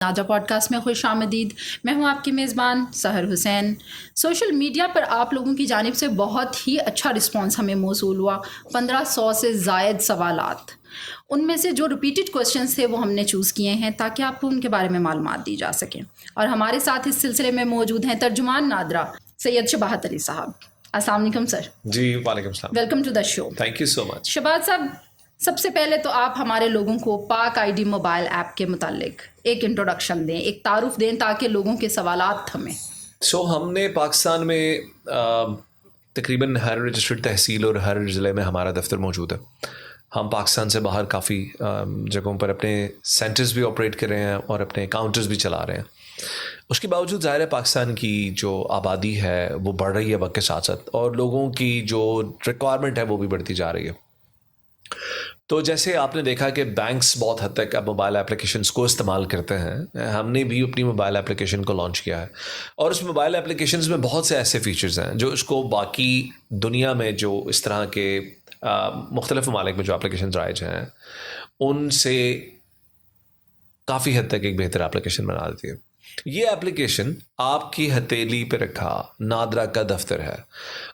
ناجا podcast میں خوش آمدید. میں ہوں آپ کی میزبان سحر حسین. سوشل میڈیا پر آپ لوگوں کی جانب سے بہت ہی اچھا رسپانس ہمیں موصول ہوا. 1500 سے زائد سوالات. ان میں سے جو ریپیٹڈ کوشچنس تھے وہ ہم نے چوز کیے ہیں تاکہ آپ کو ان کے بارے میں معلومات دی جا سکیں. اور ہمارے ساتھ اس سلسلے میں موجود ہیں ترجمان نادرا سید شباہت علی صاحب. السلام علیکم سر. جی وعلیکم السلام. Welcome to the show. Thank you so much. Shabahat صاحب، سب سے پہلے تو آپ ہمارے لوگوں کو پاک آئی ڈی موبائل ایپ کے متعلق ایک انٹروڈکشن دیں، ایک تعارف دیں تاکہ لوگوں کے سوالات تھمیں. ہم نے پاکستان میں تقریباً ہر رجسٹرڈ تحصیل اور ہر ضلع میں ہمارا دفتر موجود ہے. ہم پاکستان سے باہر کافی جگہوں پر اپنے سینٹرز بھی آپریٹ کر رہے ہیں اور اپنے کاؤنٹرز بھی چلا رہے ہیں. اس کے باوجود ظاہر ہے پاکستان کی جو آبادی ہے وہ بڑھ رہی ہے وقت کے ساتھ ساتھ، اور لوگوں کی جو ریکوائرمنٹ ہے وہ بھی بڑھتی جا رہی ہے. تو جیسے آپ نے دیکھا کہ بینکس بہت حد تک اب موبائل اپلیکیشنز کو استعمال کرتے ہیں. ہم نے بھی اپنی موبائل اپلیکیشن کو لانچ کیا ہے، اور اس موبائل اپلیکیشنز میں بہت سے ایسے فیچرز ہیں جو اس کو باقی دنیا میں جو اس طرح کے مختلف ممالک میں جو اپلیکیشنز رائج ہیں ان سے کافی حد تک ایک بہتر اپلیکیشن بنا دیتی ہے. یہ اپلیکیشن آپ کی ہتھیلی پہ رکھا نادرا کا دفتر ہے،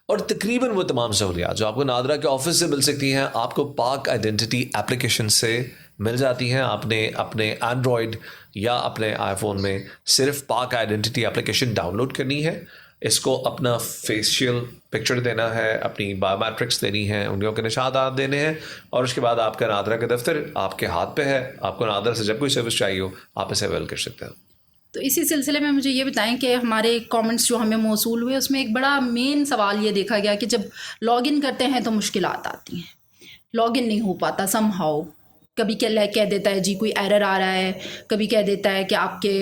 اور تقریباً وہ تمام سہولیات جو آپ کو نادرا کے آفس سے مل سکتی ہیں آپ کو پاک آئیڈینٹی اپلیکیشن سے مل جاتی ہیں. آپ نے اپنے اینڈرائڈ یا اپنے آئی فون میں صرف پاک آئیڈینٹی اپلیکیشن ڈاؤن لوڈ کرنی ہے. اس کو اپنا فیشیل پکچر دینا ہے، اپنی بایو میٹرکس دینی ہے، انگلیوں کے نشانات دینے ہیں، اور اس کے بعد آپ کا نادرا کا دفتر آپ کے ہاتھ پہ ہے. آپ کو نادرا سے جب کوئی سروس چاہیے ہو آپ اسے اویل کر سکتے ہیں. تو اسی سلسلے میں مجھے یہ بتائیں کہ ہمارے کامنٹس جو ہمیں موصول ہوئے اس میں ایک بڑا مین سوال یہ دیکھا گیا کہ جب لاگ ان کرتے ہیں تو مشکلات آتی ہیں، لاگ ان نہیں ہو پاتا سم ہاؤ. کبھی کہہ دیتا ہے جی کوئی ایرر آ رہا ہے، کبھی کہہ دیتا ہے کہ آپ کے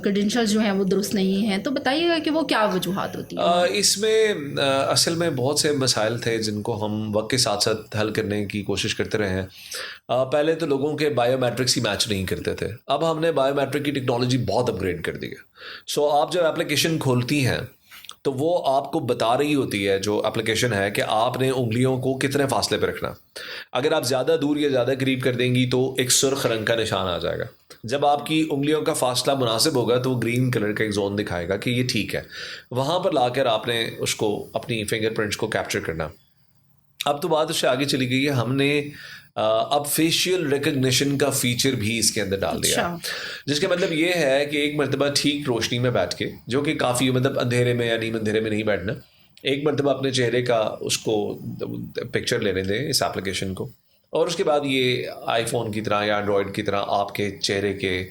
کریڈینشلز جو ہیں وہ درست نہیں ہیں. تو بتائیے گا کہ وہ کیا وجوہات ہوتی ہیں؟ اس میں اصل میں بہت سے مسائل تھے جن کو ہم وقت کے ساتھ ساتھ حل کرنے کی کوشش کرتے رہے ہیں. پہلے تو لوگوں کے بایو میٹرکس ہی میچ نہیں کرتے تھے. اب ہم نے بایو میٹرک کی ٹیکنالوجی بہت اپ گریڈ کر دی ہے. آپ جب اپلیکیشن کھولتی ہیں تو وہ آپ کو بتا رہی ہوتی ہے جو اپلیکیشن ہے کہ آپ نے انگلیوں کو کتنے فاصلے پہ رکھنا. اگر آپ زیادہ دور یا زیادہ قریب کر دیں گی تو ایک سرخ رنگ کا نشان آ جائے گا. جب آپ کی انگلیوں کا فاصلہ مناسب ہوگا تو وہ گرین کلر کا ایک زون دکھائے گا کہ یہ ٹھیک ہے. وہاں پر لا کر آپ نے اس کو اپنی فنگر پرنٹس کو کیپچر کرنا. اب تو بات اس سے آگے چلی گئی ہے، ہم نے اب فیشیل ریکگنیشن کا فیچر بھی اس کے اندر ڈال دیا ہے، جس کا مطلب یہ ہے کہ ایک مرتبہ ٹھیک روشنی میں بیٹھ کے، جو کہ کافی مطلب اندھیرے میں یا نیم اندھیرے میں نہیں بیٹھنا، ایک مرتبہ اپنے چہرے کا اس کو پکچر لینے دیں اس ایپلیکیشن کو، اور اس کے بعد یہ آئی فون کی طرح یا اینڈرائڈ کی طرح آپ کے چہرے کے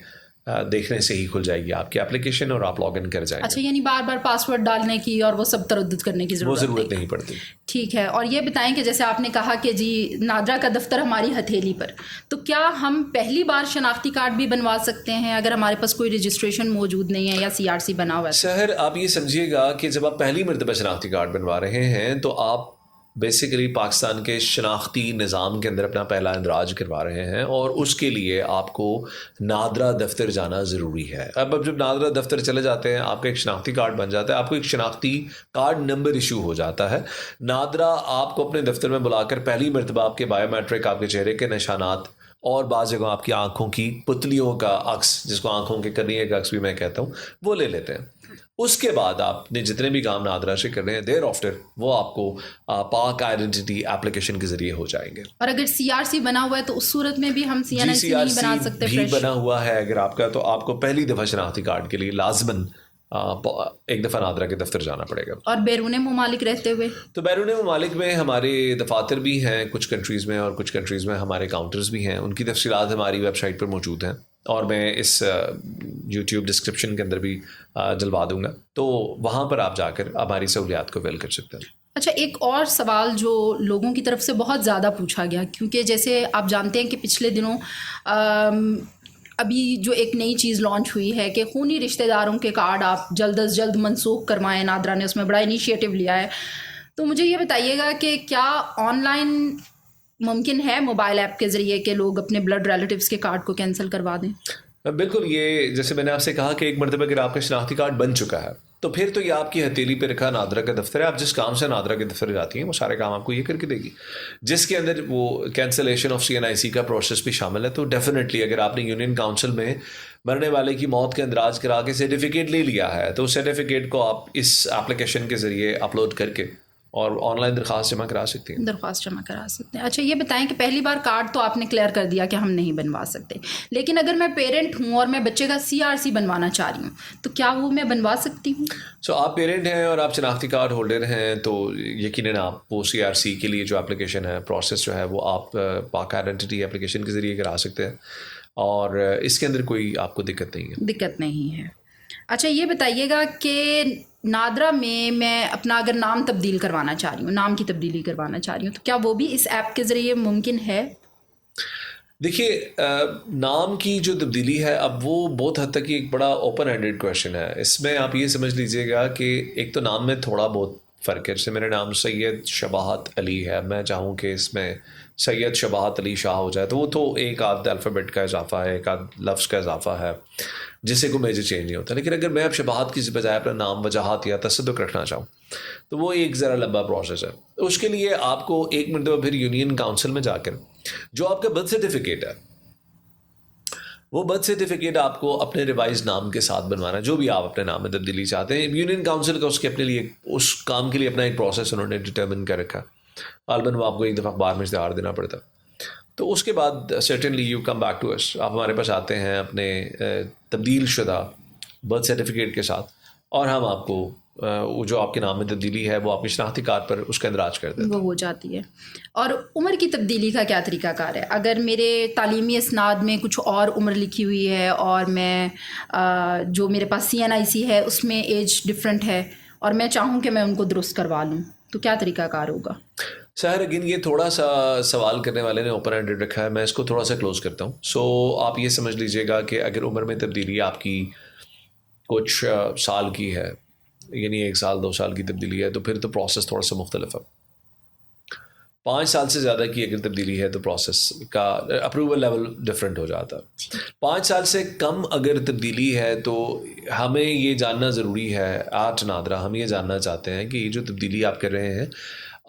دیکھنے سے ہی کھل جائے گی آپ کی اپلیکیشن اور آپ لاگ ان کر جائیں گے. اچھا، یعنی بار بار پاسورڈ ڈالنے کی اور وہ سب تردد کرنے کی ضرورت نہیں پڑتی. ٹھیک ہے. اور یہ بتائیں کہ جیسے آپ نے کہا کہ جی نادرا کا دفتر ہماری ہتھیلی پر، تو کیا ہم پہلی بار شناختی کارڈ بھی بنوا سکتے ہیں اگر ہمارے پاس کوئی رجسٹریشن موجود نہیں ہے یا CRC بنا ہوا ہے؟ شہر آپ یہ سمجھیے گا کہ جب آپ پہلی مرتبہ شناختی کارڈ بنوا رہے ہیں تو آپ بیسیکلی پاکستان کے شناختی نظام کے اندر اپنا پہلا اندراج کروا رہے ہیں، اور اس کے لیے آپ کو نادرا دفتر جانا ضروری ہے. اب جب نادرا دفتر چلے جاتے ہیں آپ کا ایک شناختی کارڈ بن جاتا ہے، آپ کو ایک شناختی کارڈ نمبر ایشو ہو جاتا ہے. نادرا آپ کو اپنے دفتر میں بلا کر پہلی مرتبہ آپ کے بایو میٹرک، آپ کے چہرے کے نشانات، اور بعض جگہ آپ کی آنکھوں کی پتلیوں کا عکس، جس کو آنکھوں کے کرنیے کا عکس بھی میں کہتا ہوں، وہ لے لیتے ہیں. اس کے بعد آپ نے جتنے بھی کام نادرا سے کر رہے ہیں دیر آفٹر وہ آپ کو پاک آئیڈینٹی اپلیکیشن کے ذریعے ہو جائیں گے. اور اگر CRC بنا ہوا ہے تو اس صورت میں بھی ہم CNIC نہیں بنا سکتے؟ بھی بنا ہوا ہے اگر آپ کا، تو آپ کو پہلی دفعہ شناختی کارڈ کے لیے لازماً ایک دفعہ نادرا کے دفتر جانا پڑے گا. اور بیرون ممالک رہتے ہوئے؟ تو بیرون ممالک میں ہمارے دفاتر بھی ہیں کچھ کنٹریز میں، اور کچھ کنٹریز میں ہمارے کاؤنٹرز بھی ہیں. ان کی تفصیلات ہماری ویب سائٹ پر موجود ہیں، اور میں اس YouTube ڈسکرپشن کے اندر بھی ڈلوا دوں گا، تو وہاں پر آپ جا کر ہماری سہولیات کو اویل کر سکتے ہیں. اچھا، ایک اور سوال جو لوگوں کی طرف سے بہت زیادہ پوچھا گیا، کیونکہ جیسے آپ جانتے ہیں کہ پچھلے دنوں ابھی جو ایک نئی چیز لانچ ہوئی ہے کہ خونی رشتہ داروں کے کارڈ آپ جلد از جلد منسوخ کروائیں. نادرا نے اس میں بڑا انیشیٹو لیا ہے. تو مجھے یہ بتائیے گا کہ کیا آن لائن ممکن ہے موبائل ایپ کے ذریعے کہ لوگ اپنے بلڈ ریلیٹیوز کے کارڈ کو کینسل کروا دیں؟ بالکل. یہ جیسے میں نے آپ سے کہا کہ ایک مرتبہ اگر آپ کا شناختی کارڈ بن چکا ہے تو پھر تو یہ آپ کی ہتھیلی پہ رکھا نادرا کا دفتر ہے. آپ جس کام سے نادرا کے دفتر جاتی ہیں وہ سارے کام آپ کو یہ کر کے دے گی، جس کے اندر وہ کینسلیشن آف CNIC کا پروسیس بھی شامل ہے. تو ڈیفینیٹلی اگر آپ نے یونین کاؤنسل میں مرنے والے کی موت کا اندراج کرا کے سرٹیفکیٹ لے لیا ہے تو اس سرٹیفکیٹ کو آپ اس ایپلیکیشن کے ذریعے اپلوڈ کر کے اور آن لائن درخواست جمع کرا سکتی ہیں. درخواست جمع کرا سکتے ہیں. اچھا یہ بتائیں کہ پہلی بار کارڈ تو آپ نے کلیئر کر دیا کہ ہم نہیں بنوا سکتے, لیکن اگر میں پیرنٹ ہوں اور میں بچے کا CRC بنوانا چاہ رہی ہوں تو کیا وہ میں بنوا سکتی ہوں؟ سو آپ پیرنٹ ہیں اور آپ شناختی کارڈ ہولڈر ہیں تو یقیناً آپ وہ CRC کے لیے جو اپلیکیشن ہے پروسیس جو ہے وہ آپ پاک آئیڈینٹی اپلیکیشن کے ذریعے کرا سکتے ہیں اور اس کے اندر کوئی آپ کو دقت نہیں ہے. دقت نہیں ہے. اچھا یہ بتائیے گا کہ نادرا میں اپنا اگر نام تبدیل کروانا چاہ رہی ہوں, نام کی تبدیلی کروانا چاہ رہی ہوں, تو کیا وہ بھی اس ایپ کے ذریعے ممکن ہے؟ دیکھیے نام کی جو تبدیلی ہے اب وہ بہت حد تک ایک بڑا اوپن ہینڈیڈ کویشچن ہے. اس میں آپ یہ سمجھ لیجئے گا کہ ایک تو نام میں تھوڑا بہت فرق ہے. جیسے میرا نام سید شباہت علی ہے, میں چاہوں کہ اس میں سید شباہت علی شاہ ہو جائے تو وہ تو ایک آدھ الفابیٹ کا اضافہ ہے, ایک آدھ لفظ کا اضافہ ہے جس سے کوئی میجر چینج نہیں ہوتا. لیکن اگر میں اب شباہت کی بجائے اپنا نام وجاہت یا تصدق رکھنا چاہوں تو وہ ایک ذرا لمبا پروسیس ہے. اس کے لیے آپ کو ایک مرتبہ پھر یونین کاؤنسل میں جا کر جو آپ کا برتھ سرٹیفکیٹ ہے وہ برتھ سرٹیفکیٹ آپ کو اپنے ریوائز نام کے ساتھ بنوانا ہے, جو بھی آپ اپنے نام میں تبدیلی چاہتے ہیں. یونین کاؤنسل کا اس کے اپنے لیے اس کام کے لیے اپنا ایک پروسیس انہوں نے ڈٹرمن کر رکھا. غالباً وہ آپ کو ایک دفعہ اخبار میں اشتہار دینا پڑتا. تو اس کے بعد certainly you come back to us, آپ ہمارے پاس آتے ہیں اپنے تبدیل شدہ برتھ سرٹیفکیٹ کے ساتھ اور ہم آپ کو وہ جو آپ کے نام میں تبدیلی ہے وہ آپ کی شناختی کارڈ پر اس کا اندراج کر دیتے ہیں. وہ ہو جاتی ہے. اور عمر کی تبدیلی کا کیا طریقہ کار ہے؟ اگر میرے تعلیمی اسناد میں کچھ اور عمر لکھی ہوئی ہے اور میں جو میرے پاس CNIC ہے اس میں ایج ڈفرینٹ ہے اور میں چاہوں کہ میں ان کو درست کروا لوں تو کیا طریقہ کار ہوگا؟ سر اگین یہ تھوڑا سا سوال کرنے والے نے اوپن ہینڈیڈ رکھا ہے, میں اس کو تھوڑا سا کلوز کرتا ہوں. سو آپ یہ سمجھ لیجئے گا کہ اگر عمر میں تبدیلی آپ کی کچھ سال کی ہے, یعنی 1 سال 2 سال کی تبدیلی ہے, تو پھر تو پروسیس تھوڑا سا مختلف ہے. 5 سال سے زیادہ کی اگر تبدیلی ہے تو پروسیس کا اپروول لیول ڈفرینٹ ہو جاتا ہے. 5 سال سے کم اگر تبدیلی ہے تو ہمیں یہ جاننا ضروری ہے, آج نادرا ہم یہ جاننا چاہتے ہیں کہ یہ جو تبدیلی آپ کر رہے ہیں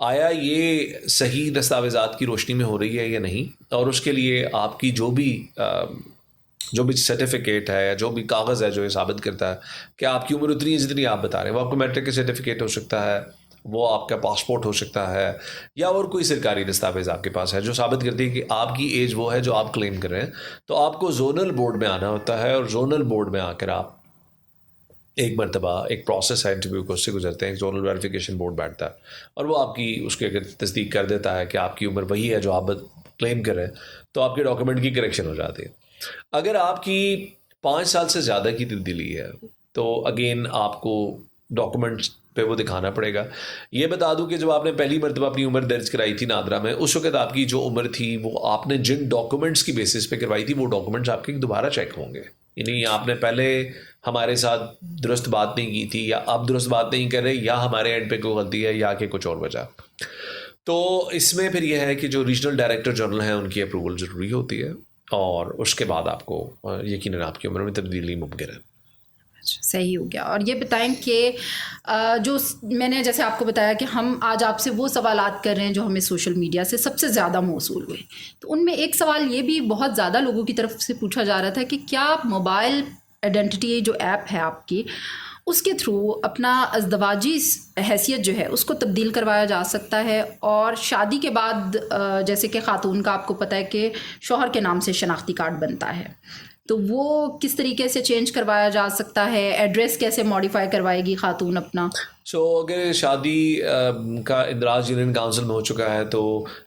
آیا یہ صحیح دستاویزات کی روشنی میں ہو رہی ہے یا نہیں, اور اس کے لیے آپ کی جو بھی سرٹیفکیٹ ہے یا جو بھی کاغذ ہے جو یہ ثابت کرتا ہے کہ آپ کی عمر اتنی ہے جتنی آپ بتا رہے ہیں, وہ آپ کو میٹرک کا سرٹیفکیٹ ہو سکتا ہے, وہ آپ کا پاسپورٹ ہو سکتا ہے, یا اور کوئی سرکاری دستاویز آپ کے پاس ہے جو ثابت کرتی ہے کہ آپ کی ایج وہ ہے جو آپ کلیم کر رہے ہیں, تو آپ کو زونل بورڈ میں آنا ہوتا ہے. اور زونل بورڈ میں آ کر آپ ایک مرتبہ ایک پروسیس ہے انٹرویو کو, اس سے گزرتے ہیں. ایک زونل ویریفیکیشن بورڈ بیٹھتا ہے اور وہ آپ کی اس کے اگر تصدیق کر دیتا ہے کہ آپ کی عمر وہی ہے جو آپ کلیم کر رہے ہیں تو آپ کے ڈاکومنٹ کی کریکشن ہو جاتی ہے. اگر آپ کی 5 سال سے زیادہ کی تبدیلی ہے تو اگین آپ کو ڈاکومنٹس پہ وہ دکھانا پڑے گا. یہ بتا دوں کہ جب آپ نے پہلی مرتبہ اپنی عمر درج کرائی تھی نادرا میں, اس وقت آپ کی جو عمر تھی وہ آپ نے جن ڈاکومنٹس کی بیسس پہ کروائی تھی وہ ڈاکومنٹس آپ کے دوبارہ چیک ہوں گے. یعنی آپ نے پہلے ہمارے ساتھ درست بات نہیں کی تھی یا آپ درست بات نہیں کر رہے, یا ہمارے اینڈ پہ کوئی غلطی ہے یا کہ کچھ اور وجہ. تو اس میں پھر یہ ہے کہ جو ریجنل ڈائریکٹر جنرل ہیں ان کی اپروول ضروری ہوتی ہے اور اس کے بعد آپ کو یقیناً آپ کی عمر میں تبدیلی ممکن ہے. صحیح ہو گیا. اور یہ بتائیں کہ جو میں نے جیسے آپ کو بتایا کہ ہم آج آپ سے وہ سوالات کر رہے ہیں جو ہمیں سوشل میڈیا سے سب سے زیادہ موصول ہوئے, تو ان میں ایک سوال یہ بھی بہت زیادہ لوگوں کی طرف سے پوچھا جا رہا تھا کہ کیا موبائل آئیڈینٹی جو ایپ ہے آپ کی اس کے تھرو اپنا ازدواجی حیثیت جو ہے اس کو تبدیل کروایا جا سکتا ہے, اور شادی کے بعد جیسے کہ خاتون کا آپ کو پتہ ہے کہ شوہر کے نام سے شناختی کارڈ بنتا ہے, تو وہ کس طریقے سے چینج کروایا جا سکتا ہے, ایڈریس کیسے موڈیفائی کروائے گی خاتون اپنا؟ سو اگر شادی کا اندراج یونین کاؤنسل میں ہو چکا ہے تو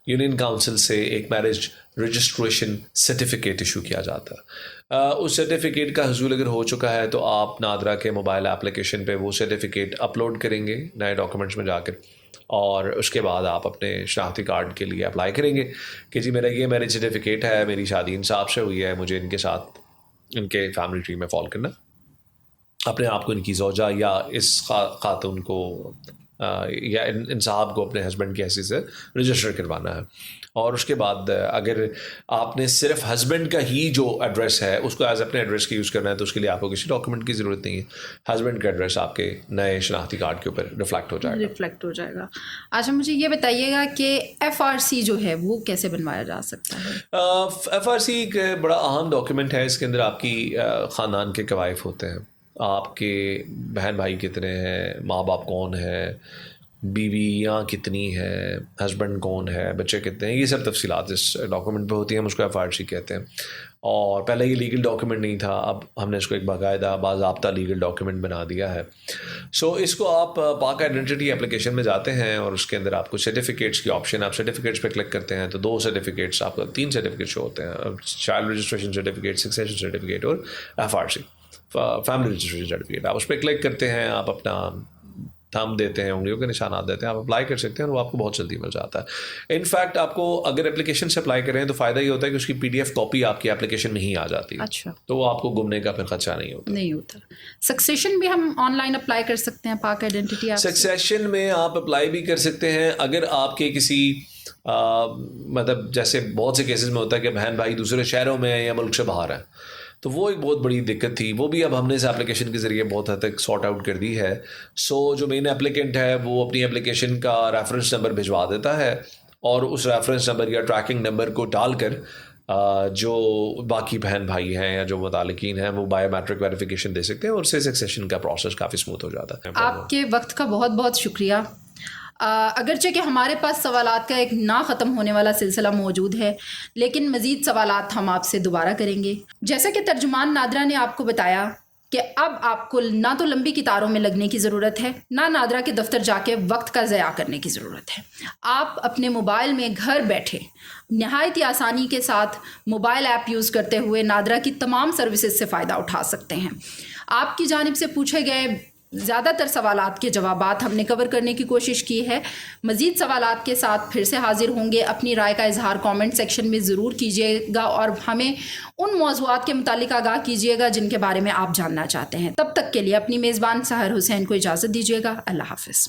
یونین کاؤنسل سے ایک میرج رجسٹریشن سرٹیفکیٹ ایشو کیا جاتا ہے. اس سرٹیفکیٹ کا حصول اگر ہو چکا ہے تو آپ نادرا کے موبائل اپلیکیشن پہ وہ سرٹیفکیٹ اپلوڈ کریں گے نئے ڈاکومنٹس میں جا کر, اور اس کے بعد آپ اپنے شناختی کارڈ کے لیے اپلائی کریں گے کہ جی میرا یہ میرج سرٹیفکیٹ ہے, میری شادی انصاف سے ہوئی ہے, مجھے ان کے ساتھ ان کے فیملی ٹری میں فال کرنا, اپنے آپ کو ان کی زوجہ یا اس خاتون کو یا ان صاحب کو اپنے ہسبینڈ کی حیثیت سے رجسٹر کروانا ہے. اور اس کے بعد اگر آپ نے صرف ہسبینڈ کا ہی جو ایڈریس ہے اس کو ایز اپنے ایڈریس کا یوز کرنا ہے تو اس کے لیے آپ کو کسی ڈاکیومنٹ کی ضرورت نہیں ہے. ہسبینڈ کا ایڈریس آپ کے نئے شناختی کارڈ کے اوپر ریفلیکٹ ہو جائے گا. اچھا مجھے یہ بتائیے گا کہ FRC جو ہے وہ کیسے بنوایا جا سکتا ہے؟ FRC ایک بڑا اہم ڈاکیومنٹ ہے. اس کے اندر آپ کی خاندان کے کوائف ہوتے ہیں, آپ کے بہن بھائی کتنے ہیں, ماں باپ کون ہے, بیویاں کتنی ہے, ہسبینڈ کون ہے, بچے کتنے ہیں, یہ سب تفصیلات اس ڈاکومنٹ پہ ہوتی ہیں. ہم اس کو FRC کہتے ہیں. اور پہلے یہ لیگل ڈاکیومنٹ نہیں تھا, اب ہم نے اس کو ایک باقاعدہ باضابطہ لیگل ڈاکیومنٹ بنا دیا ہے. سو اس کو آپ پاک آئیڈینٹی اپلیکیشن میں جاتے ہیں اور اس کے اندر آپ کو سرٹیفکیٹس کی آپشن, آپ سرٹیفکیٹس پہ کلک کرتے ہیں تو 2 سرٹیفکیٹس آپ کو 3 سرٹیفکیٹ شو ہوتے ہیں, child registration certificate, succession certificate اور FRC فیملی رجسٹریشن سرٹیفکیٹ. آپ اس پہ کلک کرتے ہیں, آپ اپنا تھم دیتے ہیں, انگلیوں کے نشانات دیتے ہیں, آپ اپلائی کر سکتے ہیں اور وہ آپ کو بہت جلدی مل جاتا ہے. انفیکٹ آپ کو اگر اپلیکیشن سے اپلائی کریں تو فائدہ یہ ہوتا ہے کہ اس کی PDF کاپی آپ کی اپلیکیشن میں ہی آ جاتی ہے. اچھا, تو وہ آپ کو گمنے کا پھر خدشہ نہیں ہوتا. سکسیشن بھی ہم آن لائن اپلائی کر سکتے ہیں پاک آئیڈینٹی ایپ سے؟ سکسیشن میں آپ اپلائی بھی کر سکتے ہیں اگر آپ کے کسی مطلب جیسے بہت سے کیسز میں ہوتا ہے کہ بہن بھائی دوسرے شہروں میں ہیں یا ملک سے باہر ہیں, تو وہ ایک بہت بڑی دقت تھی. وہ بھی اب ہم نے اس ایپلیکیشن کے ذریعے بہت حد تک سارٹ آؤٹ کر دی ہے. سو جو مین ایپلیکنٹ ہے وہ اپنی ایپلیکیشن کا ریفرنس نمبر بھجوا دیتا ہے اور اس ریفرنس نمبر یا ٹریکنگ نمبر کو ڈال کر جو باقی بہن بھائی ہیں یا جو متعلقین ہیں وہ بایو میٹرک ویریفیکیشن دے سکتے ہیں اور اس سے سکسیشن کا پروسیس کافی اسموتھ ہو جاتا ہے. آپ کے وقت کا بہت بہت شکریہ. اگرچہ کہ ہمارے پاس سوالات کا ایک نہ ختم ہونے والا سلسلہ موجود ہے, لیکن مزید سوالات ہم آپ سے دوبارہ کریں گے. جیسا کہ ترجمان نادرہ نے آپ کو بتایا کہ اب آپ کو نہ تو لمبی قطاروں میں لگنے کی ضرورت ہے, نہ نادرہ کے دفتر جا کے وقت کا ضیاع کرنے کی ضرورت ہے. آپ اپنے موبائل میں گھر بیٹھے نہایت ہی آسانی کے ساتھ موبائل ایپ یوز کرتے ہوئے نادرہ کی تمام سروسز سے فائدہ اٹھا سکتے ہیں. آپ کی جانب سے پوچھے گئے زیادہ تر سوالات کے جوابات ہم نے کور کرنے کی کوشش کی ہے. مزید سوالات کے ساتھ پھر سے حاضر ہوں گے. اپنی رائے کا اظہار کامنٹ سیکشن میں ضرور کیجیے گا اور ہمیں ان موضوعات کے متعلق آگاہ کیجیے گا جن کے بارے میں آپ جاننا چاہتے ہیں. تب تک کے لیے اپنی میزبان سحر حسین کو اجازت دیجیے گا. اللہ حافظ.